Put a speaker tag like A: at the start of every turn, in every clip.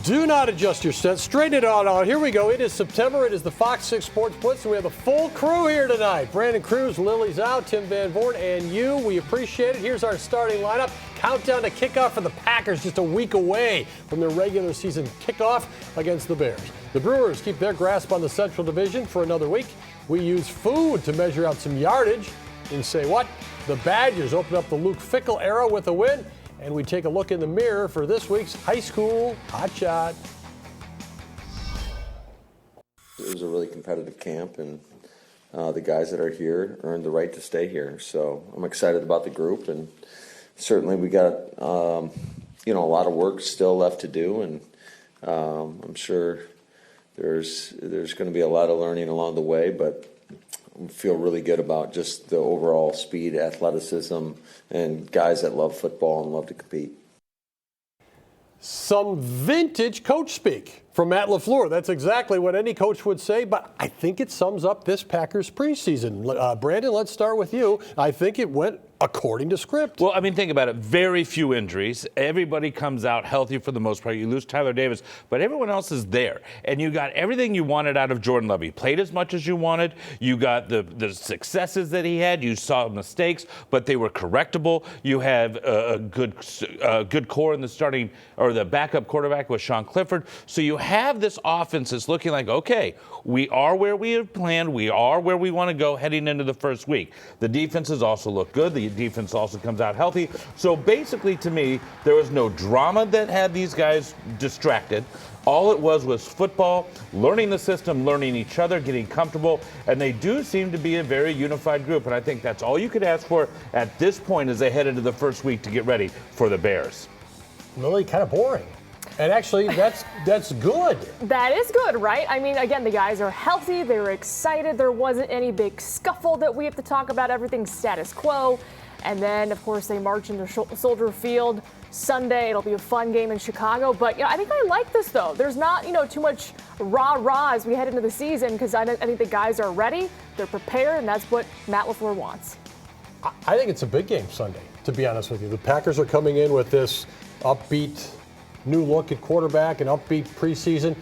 A: Do not adjust your set. Straighten it all out. Here we go. It is September. It is the FOX6 Sports Blitz, and we have a full crew here tonight. Brandon Cruz, Lily's out, Tim Van Voort, and you. We appreciate it. Here's our starting lineup. Countdown to kickoff for the Packers just a week away from their regular season kickoff against the Bears. The Brewers keep their grasp on the Central Division for another week. We use food to measure out some yardage. And say what? The Badgers open up the Luke Fickell era with a win. And we take a look in the mirror for this week's high school hotshot.
B: It was a really competitive camp, and the guys that are here earned the right to stay here. So I'm excited about the group, and certainly we got a lot of work still left to do, and I'm sure there's going to be a lot of learning along the way, but I feel really good about just the overall speed, athleticism, and guys that love football and love to compete.
A: Some vintage coach speak from Matt LaFleur. That's exactly what any coach would say, but I think it sums up this Packers preseason. Brandon, let's start with you. I think it went according to script.
C: Well, I mean, think about it. Very few injuries. Everybody comes out healthy for the most part. You lose Tyler Davis, but everyone else is there. And you got everything you wanted out of Jordan Love. He played as much as you wanted. You got the successes that he had. You saw mistakes, but they were correctable. You have a good core in the starting or the backup quarterback with Sean Clifford. So you have this offense that's looking like, okay, we are where we have planned. We are where we want to go heading into the first week. The defenses also look good. The defense also comes out healthy. So basically, to me, there was no drama that had these guys distracted. All it was football, learning the system, learning each other, getting comfortable, and they do seem to be a very unified group. And I think that's all you could ask for at this point as they head into the first week to get ready for the Bears.
A: Really kind of boring. And actually, that's good.
D: That is good, right? I mean, again, the guys are healthy. They were excited. There wasn't any big scuffle that we have to talk about. Everything's status quo. And then, of course, they march into Soldier Field Sunday. It'll be a fun game in Chicago. But, I think I like this, though. There's not, too much rah-rah as we head into the season because I think the guys are ready. They're prepared, and that's what Matt LaFleur wants.
A: I think it's a big game Sunday, to be honest with you. The Packers are coming in with this upbeat new look at quarterback and upbeat preseason.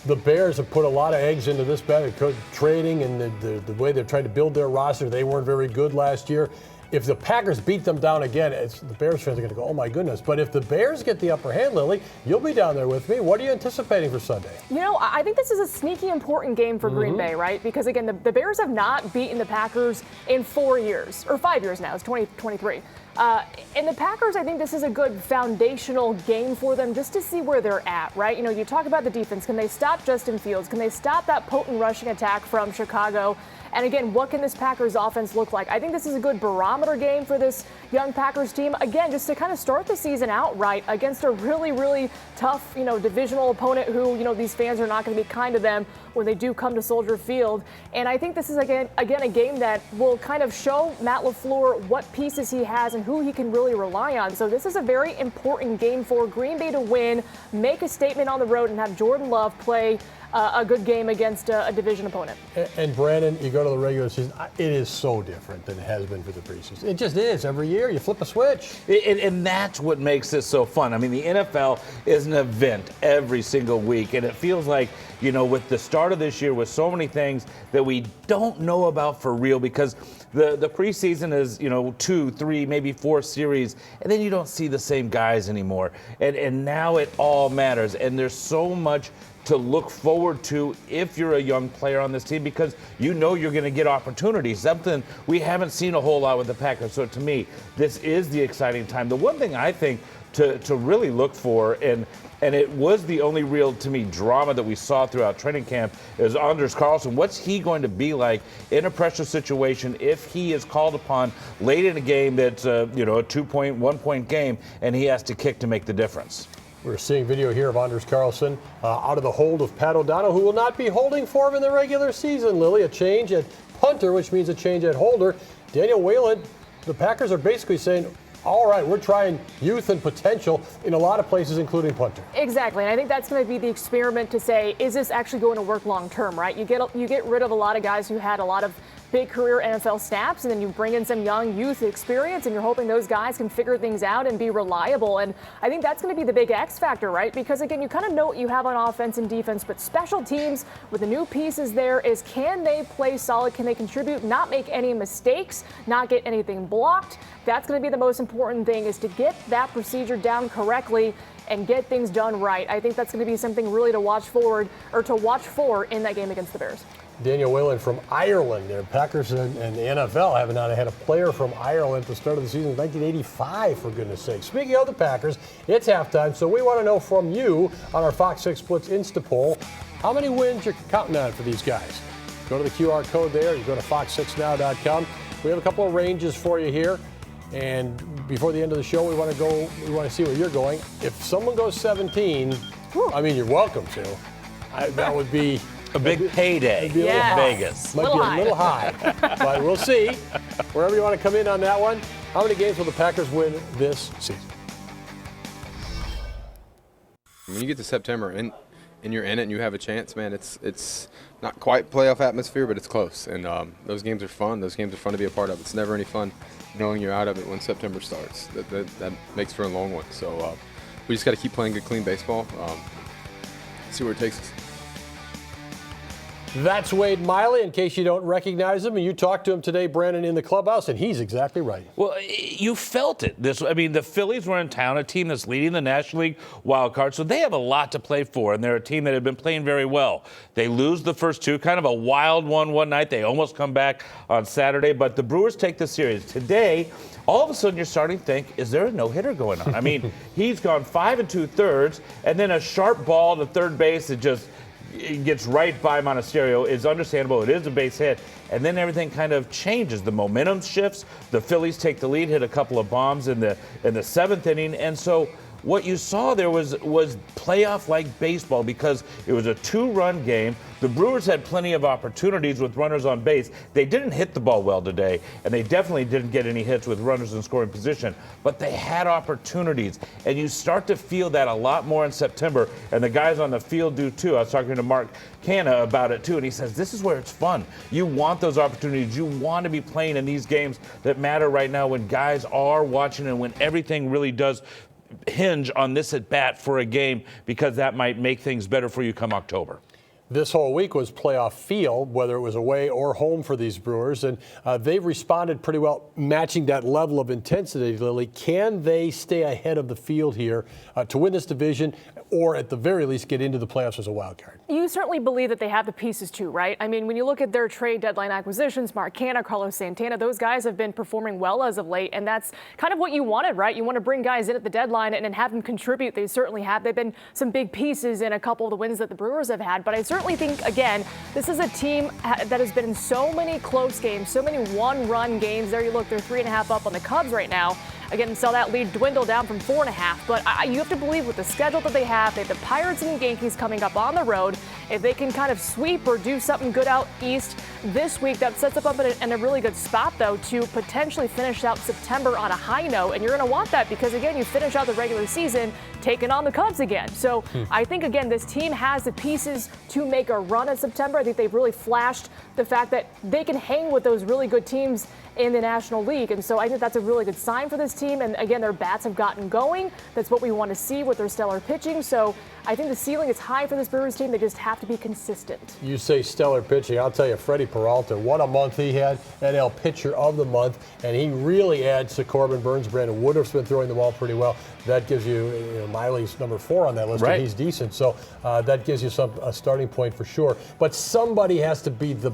A: The Bears have put a lot of eggs into this bag, trading and the way they're trying to build their roster. They weren't very good last year. If the Packers beat them down again, the Bears fans are going to go, oh my goodness. But if the Bears get the upper hand, Lily, you'll be down there with me. What are you anticipating for Sunday?
D: I think this is a sneaky important game for Green Bay, right? Because again, the Bears have not beaten the Packers in 4 years, or 5 years now. It's 2023. And the Packers, I think this is a good foundational game for them just to see where they're at, right? You talk about the defense. Can they stop Justin Fields? Can they stop that potent rushing attack from Chicago? And again, what can this Packers offense look like? I think this is a good barometer game for this young Packers team. Again, just to kind of start the season out right against a really, really tough, divisional opponent who, these fans are not going to be kind to them when they do come to Soldier Field. And I think this is, again, a game that will kind of show Matt LaFleur what pieces he has and who he can really rely on. So this is a very important game for Green Bay to win, make a statement on the road, and have Jordan Love play a good game against a division opponent.
A: And Brandon, you go to the regular season, it is so different than it has been for the preseason. It just is. Every year you flip a switch.
C: And that's what makes this so fun. I mean, the NFL is an event every single week, and it feels like, with the start of this year, with so many things that we don't know about for real because the preseason is, 2, 3, maybe 4 series, and then you don't see the same guys anymore. And now it all matters, and there's so much to look forward to if you're a young player on this team because you're going to get opportunities, something we haven't seen a whole lot with the Packers. So to me, this is the exciting time. The one thing I think to really look for, and it was the only real, to me, drama that we saw throughout training camp, is Anders Carlson. What's he going to be like in a pressure situation if he is called upon late in a game that's a 2-point, 1-point game, and he has to kick to make the difference?
A: We're seeing video here of Anders Carlson out of the hold of Pat O'Donnell, who will not be holding for him in the regular season. Lily, a change at punter, which means a change at holder. Daniel Whalen, the Packers are basically saying, all right, we're trying youth and potential in a lot of places, including punter.
D: Exactly, and I think that's going to be the experiment to say, is this actually going to work long term, right? You get rid of a lot of guys who had a lot of big career NFL snaps, and then you bring in some young youth experience, and you're hoping those guys can figure things out and be reliable. And I think that's going to be the big X factor, right? Because again, you kind of know what you have on offense and defense, but special teams with the new pieces there is, can they play solid? Can they contribute, not make any mistakes, not get anything blocked? That's going to be the most important thing, is to get that procedure down correctly and get things done right. I think that's going to be something really to watch for in that game against the Bears.
A: Daniel Whalen from Ireland. The Packers and the NFL have not had a player from Ireland at the start of the season in 1985, for goodness sake. Speaking of the Packers, it's halftime, so we want to know from you on our Fox 6 Blitz Insta poll, how many wins you're counting on for these guys. Go to the QR code there. You go to fox6now.com. We have a couple of ranges for you here. And before the end of the show, we want to see where you're going. If someone goes 17, I mean, you're welcome to. That would be
C: a big payday in Vegas.
A: Might be a little high, but we'll see. Wherever you want to come in on that one, how many games will the Packers win this season?
E: When you get to September and you're in it and you have a chance, man, it's not quite playoff atmosphere, but it's close. And those games are fun. Those games are fun to be a part of. It's never any fun knowing you're out of it when September starts. That makes for a long one. So we just got to keep playing good, clean baseball. See where it takes us.
A: That's Wade Miley, in case you don't recognize him. And you talked to him today, Brandon, in the clubhouse, and he's exactly right.
C: Well, you felt it. The Phillies were in town, a team that's leading the National League wild card, so they have a lot to play for, and they're a team that have been playing very well. They lose the first two, kind of a wild one night. They almost come back on Saturday, but the Brewers take the series. Today, all of a sudden you're starting to think, is there a no-hitter going on? I mean, he's gone 5 2/3, and then a sharp ball to third base that just gets right by Monasterio is understandable. It is a base hit. And then everything kind of changes. The momentum shifts. The Phillies take the lead, hit a couple of bombs in the seventh inning. And so what you saw there was playoff-like baseball, because it was a 2-run game. The Brewers had plenty of opportunities with runners on base. They didn't hit the ball well today, and they definitely didn't get any hits with runners in scoring position, but they had opportunities. And you start to feel that a lot more in September, and the guys on the field do too. I was talking to Mark Canna about it too, and he says this is where it's fun. You want those opportunities. You want to be playing in these games that matter right now, when guys are watching and when everything really does hinge on this at bat for a game, because that might make things better for you come October.
A: This whole week was playoff feel, whether it was away or home for these Brewers, and they've responded pretty well, matching that level of intensity, Lily. Can they stay ahead of the field here to win this division, or at the very least get into the playoffs as a wild card?
D: You certainly believe that they have the pieces too, right? I mean, when you look at their trade deadline acquisitions, Mark Canna, Carlos Santana, those guys have been performing well as of late, and that's kind of what you wanted, right? You want to bring guys in at the deadline and have them contribute. They certainly have. They've been some big pieces in a couple of the wins that the Brewers have had, but I certainly think, again, this is a team that has been in so many close games, so many one-run games. There you look, they're 3.5 up on the Cubs right now. Again, saw that lead dwindle down from 4.5. But you have to believe, with the schedule that they have the Pirates and Yankees coming up on the road. If they can kind of sweep or do something good out east this week, that sets them up in a really good spot, though, to potentially finish out September on a high note. And you're going to want that because, again, you finish out the regular season taking on the Cubs again. So I think, again, this team has the pieces to make a run in September. I think they've really flashed the fact that they can hang with those really good teams in the National League. And so I think that's a really good sign for this team. And again, their bats have gotten going. That's what we want to see with their stellar pitching. So I think the ceiling is high for this Brewers team. They just have to be consistent.
A: You say stellar pitching. I'll tell you, Freddie Peralta, what a month he had. NL Pitcher of the Month. And he really adds to Corbin Burns. Brandon Woodruff's been throwing the ball pretty well. That gives you, Miley's number 4 on that list,
C: right,
A: and he's decent. So that gives you a starting point for sure. But somebody has to be the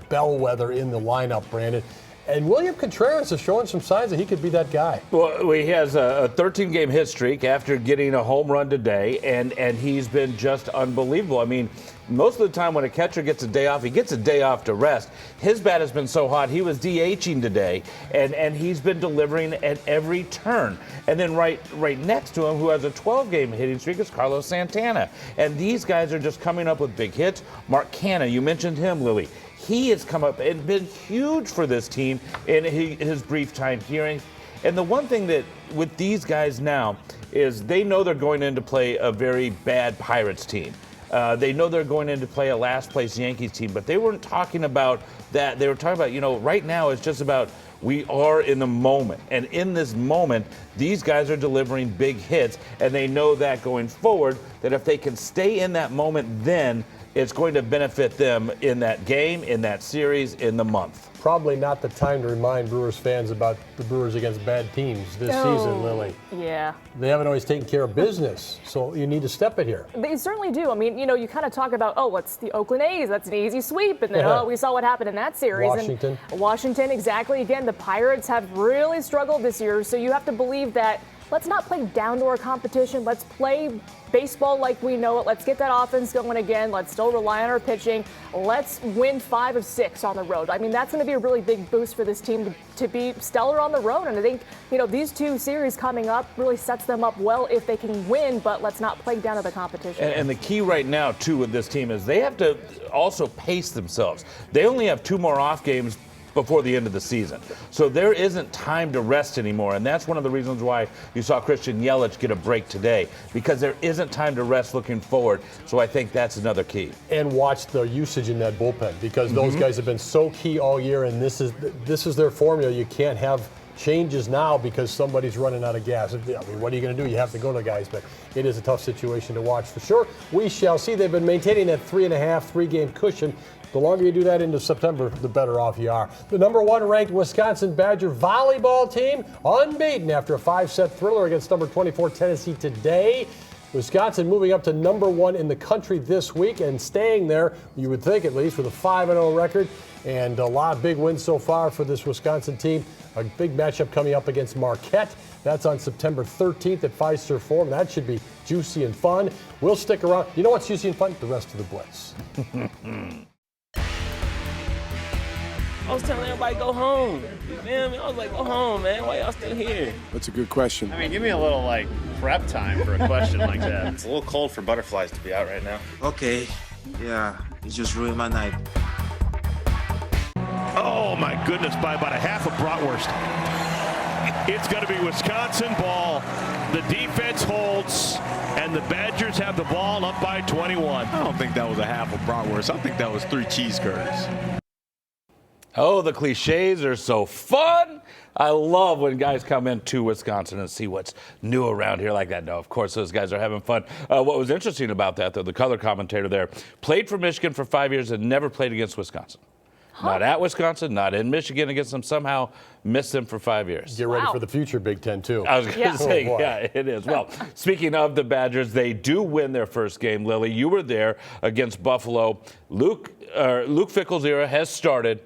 A: bellwether in the lineup, Brandon. And William Contreras is showing some signs that he could be that guy.
C: Well, he has a 13-game hit streak after getting a home run today, and he's been just unbelievable. I mean, most of the time when a catcher gets a day off, he gets a day off to rest. His bat has been so hot, he was DHing today, and he's been delivering at every turn. And then right next to him, who has a 12-game hitting streak, is Carlos Santana. And these guys are just coming up with big hits. Mark Canna, you mentioned him, Lily. He has come up and been huge for this team in his brief time here. And the one thing that with these guys now is they know they're going in to play a very bad Pirates team. They know they're going in to play a last-place Yankees team, but they weren't talking about that. They were talking about, right now it's just about we are in the moment. And in this moment, these guys are delivering big hits, and they know that going forward, that if they can stay in that moment, then it's going to benefit them in that game, in that series, in the month.
A: Probably not the time to remind Brewers fans about the Brewers against bad teams this season, Lily.
D: Yeah.
A: They haven't always taken care of business, so you need to step it here.
D: They certainly do. I mean, you kind of talk about, what's the Oakland A's? That's an easy sweep. And then, we saw what happened in that series.
A: Washington.
D: And Washington, exactly. Again, the Pirates have really struggled this year, so you have to believe that let's not play down to our competition. Let's play baseball like we know it. Let's get that offense going again. Let's still rely on our pitching. Let's win 5 of 6 on the road. I mean, that's going to be a really big boost for this team to be stellar on the road. And I think, these 2 series coming up really sets them up well if they can win, but let's not play down to the competition.
C: And the key right now, too, with this team is they have to also pace themselves. They only have 2 more off games before the end of the season. So there isn't time to rest anymore, and that's one of the reasons why you saw Christian Yelich get a break today, because there isn't time to rest looking forward. So I think that's another key.
A: And watch the usage in that bullpen, because those guys have been so key all year, and this is their formula. You can't have changes now because somebody's running out of gas. I mean, what are you going to do? You have to go to guys, but it is a tough situation to watch for sure. We shall see. They've been maintaining that 3.5-3-game cushion. The longer you do that into September, the better off you are. The number 1 ranked Wisconsin Badger volleyball team unbeaten after a 5-set thriller against number 24 Tennessee today. Wisconsin moving up to number 1 in the country this week and staying there, you would think at least, with a 5-0 record and a lot of big wins so far for this Wisconsin team. A big matchup coming up against Marquette. That's on September 13th at Fiserv Forum. That should be juicy and fun. We'll stick around. You know what's juicy and fun? The rest of the Blitz.
F: I was telling everybody go home. You feel me? I was like, go home, man. Why y'all still here?
G: That's a good question.
H: I mean, give me a little, prep time for a question like that. It's a little cold for butterflies to be out right now.
I: Okay, yeah, it just ruined my night.
J: Oh, my goodness, by about a half a bratwurst. It's going to be Wisconsin ball. The defense holds, and the Badgers have the ball up by 21.
K: I don't think that was a half a bratwurst. I think that was 3 cheese curds.
C: Oh, the cliches are so fun. I love when guys come into Wisconsin and see what's new around here like that. No, of course, those guys are having fun. What was interesting about that, though, the color commentator there, played for Michigan for 5 years and never played against Wisconsin. Not at Wisconsin, not in Michigan against them. Somehow missed them for 5 years.
A: Get ready for the future Big Ten, too.
C: I was going to say, yeah, it is. Well, speaking of the Badgers, they do win their first game. Lily, you were there against Buffalo. Luke Fickell's era has started.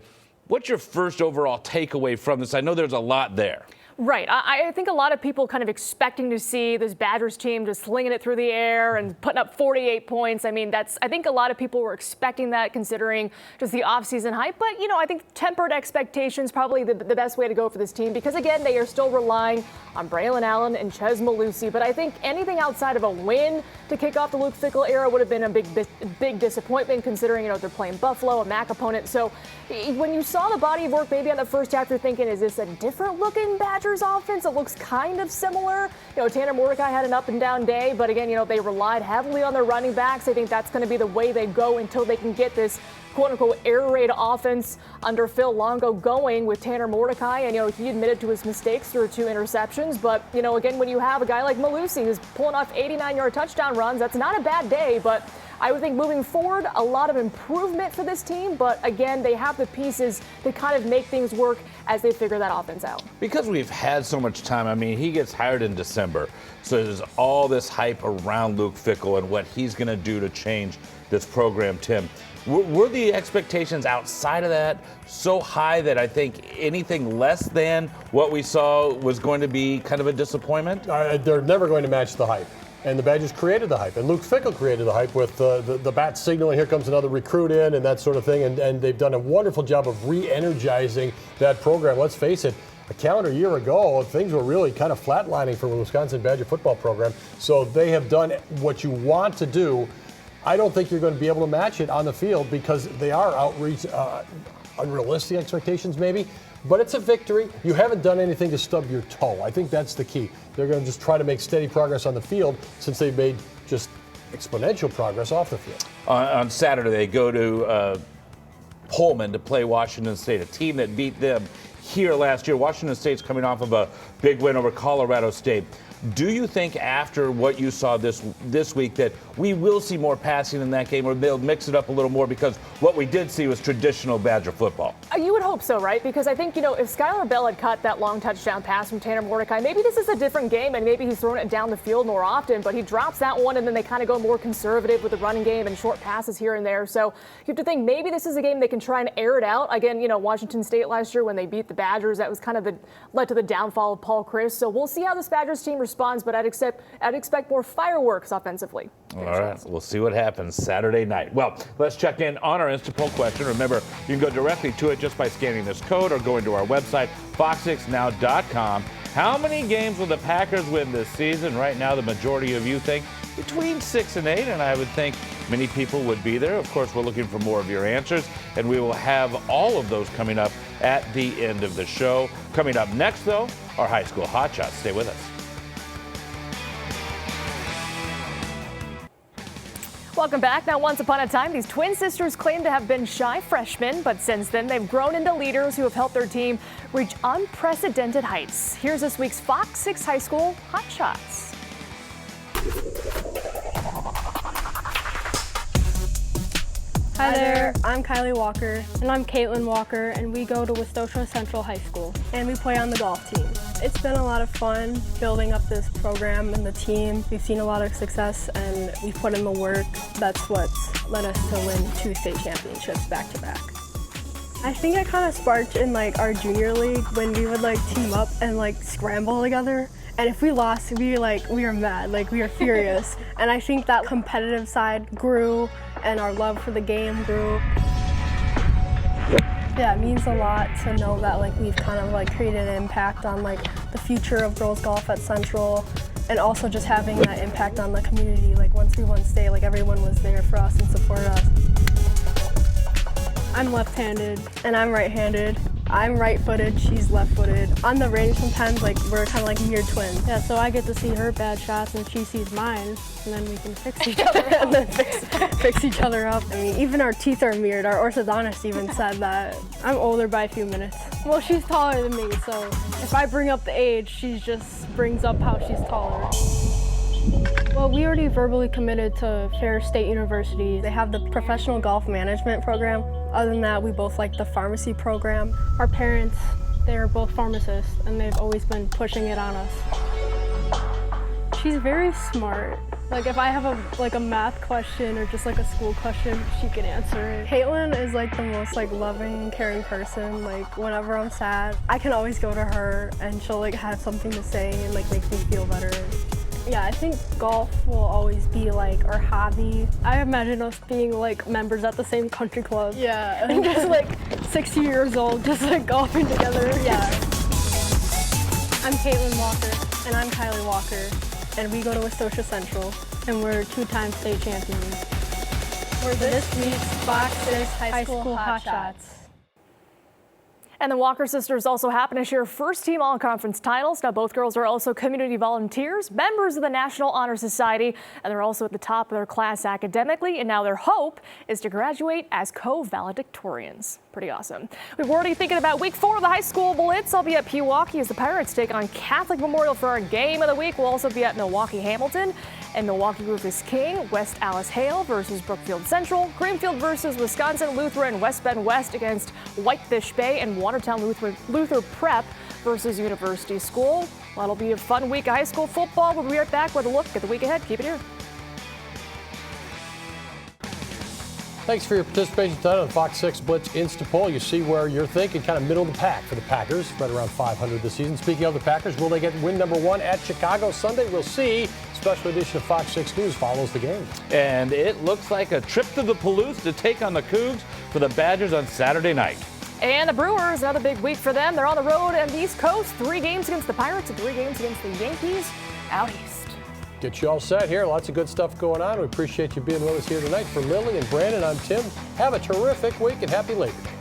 C: What's your first overall takeaway from this? I know there's a lot there.
D: Right. I think a lot of people kind of expecting to see this Badgers team just slinging it through the air and putting up 48 points. I mean, I think a lot of people were expecting that considering just the offseason hype. But, I think tempered expectations probably the best way to go for this team because, again, they are still relying on Braylon Allen and Chez Mellusi. But I think anything outside of a win to kick off the Luke Fickell era would have been a big disappointment considering, they're playing Buffalo, a MAC opponent. So when you saw the body of work maybe on the first half, you're thinking, is this a different looking Badgers offense? It looks kind of similar. Tanner Mordecai had an up and down day, but again, they relied heavily on their running backs. I think that's going to be the way they go until they can get this quote-unquote air raid offense under Phil Longo going with Tanner Mordecai. And, he admitted to his mistakes through 2 interceptions. But, again, when you have a guy like Mellusi who's pulling off 89-yard touchdown runs, that's not a bad day. But I would think moving forward, a lot of improvement for this team. But, again, they have the pieces to kind of make things work as they figure that offense out.
C: Because we've had so much time, I mean, he gets hired in December. So there's all this hype around Luke Fickell and what he's going to do to change this program, Tim. Were the expectations outside of that so high that I think anything less than what we saw was going to be kind of a disappointment?
A: They're never going to match the hype. And the Badgers created the hype. And Luke Fickell created the hype with the bat signal, and here comes another recruit in and that sort of thing. And they've done a wonderful job of re-energizing that program. Let's face it, a calendar year ago, things were really kind of flatlining for the Wisconsin Badger football program. So they have done what you want to do. I don't think you're going to be able to match it on the field because they are unrealistic expectations maybe, but it's a victory. You haven't done anything to stub your toe. I think that's the key. They're going to just try to make steady progress on the field since they've made just exponential progress off the field.
C: On Saturday, they go to Pullman to play Washington State, a team that beat them here last year. Washington State's coming off of a big win over Colorado State. Do you think after what you saw this week that we will see more passing in that game, or they'll mix it up a little more, because what we did see was traditional Badger football?
D: You would hope so, right? Because I think, if Skylar Bell had caught that long touchdown pass from Tanner Mordecai, maybe this is a different game and maybe he's throwing it down the field more often, but he drops that one and then they kind of go more conservative with the running game and short passes here and there. So you have to think maybe this is a game they can try and air it out. Again, Washington State last year when they beat the Badgers, that was kind of led to the downfall of Paul Chryst. So we'll see how this Badgers team responds, but I'd expect more fireworks offensively.
C: All right, we'll see what happens Saturday night. Well, let's check in on our Instapoll question. Remember, you can go directly to it just by scanning this code or going to our website, fox6now.com. How many games will the Packers win this season? Right now, the majority of you think between 6 and 8, and I would think many people would be there. Of course, we're looking for more of your answers, and we will have all of those coming up at the end of the show. Coming up next, though, our high school hotshots. Stay with us.
D: Welcome back. Now, once upon a time, these twin sisters claimed to have been shy freshmen, but since then they've grown into leaders who have helped their team reach unprecedented heights. Here's this week's Fox 6 High School Hotshots.
G: Hi there, I'm Kylie Walker. And I'm Caitlin Walker, and we go to Westosha Central High School. And we play on the golf team. It's been a lot of fun building up this program and the team. We've seen a lot of success, and we've put in the work. That's what's led us to win 2 state championships back to back. I think it kind of sparked in our junior league when we would team up and scramble together. And if we lost, we were mad, we were furious. And I think that competitive side grew and our love for the game grew. Yeah, it means a lot to know that we've kind of created an impact on the future of girls golf at Central, and also just having that impact on the community. Once we won state, everyone was there for us and supported us. I'm left-handed and I'm right-handed. I'm right-footed, she's left-footed. On the range sometimes we're kind of mirror twins. Yeah, so I get to see her bad shots and she sees mine, and then we can fix each other up. And then fix each other up. I mean, even our teeth are mirrored. Our orthodontist even said that. I'm older by a few minutes. Well, she's taller than me, so if I bring up the age, she just brings up how she's taller. Well, we already verbally committed to Ferris State University. They have the professional golf management program. Other than that, we both like the pharmacy program. Our parents, they're both pharmacists, and they've always been pushing it on us. She's very smart. If I have a math question or just a school question, she can answer it. Caitlin is the most loving, caring person. Whenever I'm sad, I can always go to her and she'll have something to say and make me feel better. Yeah, I think golf will always be our hobby. I imagine us being members at the same country club. Yeah. And just 60 years old, just golfing together. Yeah. I'm Caitlin Walker. And I'm Kylie Walker. And we go to Westosha Central. And we're 2-time state champions. For this week's Fox 6 High School Hotshots.
D: And the Walker sisters also happen to share first-team all-conference titles. Now, both girls are also community volunteers, members of the National Honor Society, and they're also at the top of their class academically. And now their hope is to graduate as co-valedictorians. Pretty awesome. We're already thinking about week 4 of the high school Blitz. I'll be at Pewaukee as the Pirates take on Catholic Memorial for our game of the week. We'll also be at Milwaukee Hamilton and Milwaukee Rufus King, West Alice Hale versus Brookfield Central, Greenfield versus Wisconsin Lutheran, West Bend West against Whitefish Bay, and Watertown Luther Prep versus University School. Well, that'll be a fun week of high school football. We'll be right back with a look at the week ahead. Keep it here.
A: Thanks for your participation tonight on the Fox 6 Blitz Instapoll. You see where you're thinking kind of middle of the pack for the Packers, right around 500 this season. Speaking of the Packers, will they get win number 1 at Chicago Sunday? We'll see. Special edition of Fox 6 News follows the game.
C: And it looks like a trip to the Palouse to take on the Cougs for the Badgers on Saturday night.
D: And the Brewers, another big week for them. They're on the road on the East Coast. 3 games against the Pirates and 3 games against the Yankees out east.
A: Get you all set here. Lots of good stuff going on. We appreciate you being with us here tonight. For Lily and Brandon, I'm Tim. Have a terrific week and happy Labor Day.